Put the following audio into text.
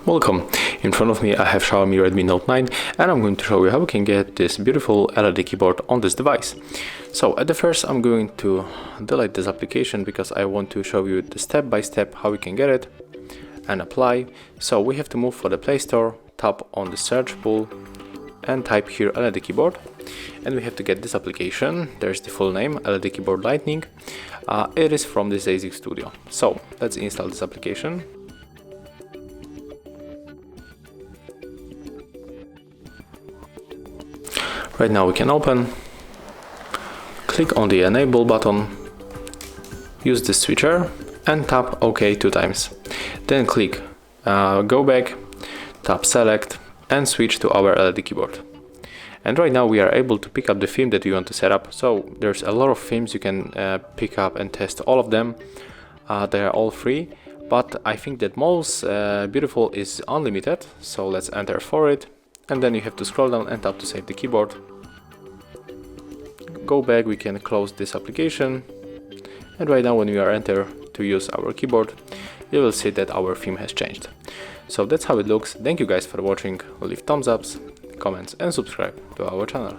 Welcome. In front of me I have Xiaomi Redmi Note 9 and I'm going to show you how we can get this beautiful LED keyboard on this device. So at the first I'm going to delete this application because I want to show you the step by step how we can get it and apply. So we have to move for the Play Store, tap on the search pool and type here LED keyboard, and we have to get this application. There's the full name, LED keyboard Lightning. It is from this ASIC Studio. So let's install this application. Right now we can open, click on the enable button, use the switcher and tap OK 2 times. Then click go back, tap select and switch to our LED keyboard. And right now we are able to pick up the theme that we want to set up. So there's a lot of themes you can pick up and test all of them. They are all free, but I think that most beautiful is unlimited. So let's enter for it. And then you have to scroll down and tap to save the keyboard. Go back, we can close this application. And right now when we are enter to use our keyboard, you will see that our theme has changed. So that's how it looks. Thank you guys for watching. Leave thumbs ups, comments and subscribe to our channel.